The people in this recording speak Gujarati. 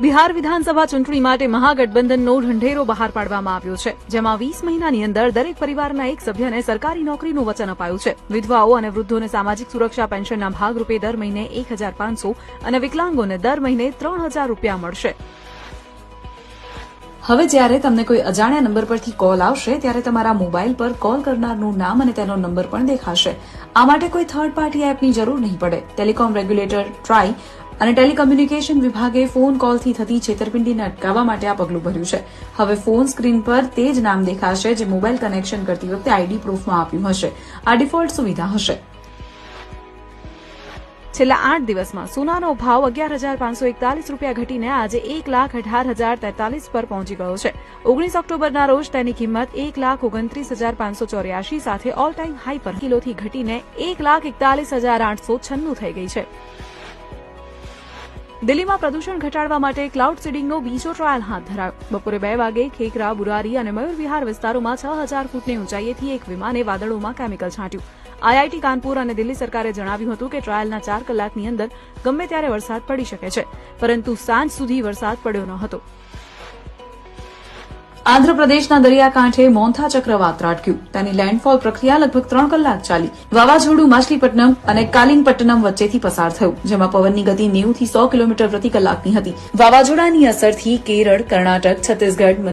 બિહાર વિધાનસભા ચૂંટણી માટે મહાગઠબંધનનો ઢંઢેરો બહાર પાડવામાં આવ્યો છે, જેમાં 20 મહિનાની અંદર દરેક પરિવારના એક સભ્યને સરકારી નોકરીનું વચન અપાયું છે. વિધવાઓ અને વૃદ્ધોને સામાજિક સુરક્ષા પેન્શનના ભાગરૂપે દર મહિને 1,500 અને વિકલાંગોને દર મહિને 3,000 રૂપિયા મળશે. હવે જ્યારે તમને કોઈ અજાણ્યા નંબર પરથી કોલ આવશે ત્યારે તમારા મોબાઈલ પર કોલ કરનારનું નામ અને તેનો નંબર પણ દેખાશે. આ માટે કોઈ થર્ડ પાર્ટી એપની જરૂર નહીં પડે. ટેલિકોમ રેગ્યુલેટર ટ્રાય અને ટેલિકમ્યુનિકેશન વિભાગે ફોન કોલથી થતી છેતરપિંડીને અટકાવવા માટે આ પગલું ભર્યું છે. હવે ફોન સ્ક્રીન પર તે જ નામ દેખાશે જે મોબાઈલ કનેક્શન કરતી વખતે આઈડી પ્રૂફમાં આપ્યું હશે. આ ડિફોલ્ટ સુવિધા હશે. છેલ્લા 8 દિવસમાં સોનાનો ભાવ 11,541 રૂપિયા ઘટીને આજે 1,18,043 પર પહોંચી ગયો છે. 19 ઓક્ટોબરના રોજ તેની કિંમત 1,29,584 સાથે ઓલ ટાઈમ હાઈ પર કિલોથી ઘટીને 1,41,896 થઈ ગઈ છે. દિલ્હીમાં પ્રદૂષણ ઘટાડવા માટે ક્લાઉડ સીડિંગનો બીજો ટ્રાયલ હાથ ધરાયો. બપોરે 2 વાગે ખેખરા, બુરારી અને મયુર વિહાર વિસ્તારોમાં 6,000 ફૂટની ઊંચાઈએથી એક વિમાને વાદળોમાં કેમિકલ છાંટ્યું. આઈઆઈટી કાનપુર અને દિલ્હી સરકારે જણાવ્યું હતું કે ટ્રાયલના 4 કલાકની અંદર ગમે ત્યારે વરસાદ પડી શકે છે, પરંતુ સાંજ સુધી વરસાદ પડ્યો ન હતો. આંધ્રપ્રદેશના દરિયાકાંઠે મોન્થા ચક્રવાત ત્રાટક્યું. તેની લેન્ડફોલ પ્રક્રિયા લગભગ 3 કલાક ચાલી. વાવાઝોડું માછલીપટ્ટનમ અને કાલિંગપટ્ટનમ વચ્ચેથી પસાર થયું, જેમાં પવનની ગતિ 90 થી 100 કિલોમીટર પ્રતિ કલાકની હતી. વાવાઝોડાની અસરથી કેરળ, કર્ણાટક, છત્તીસગઢ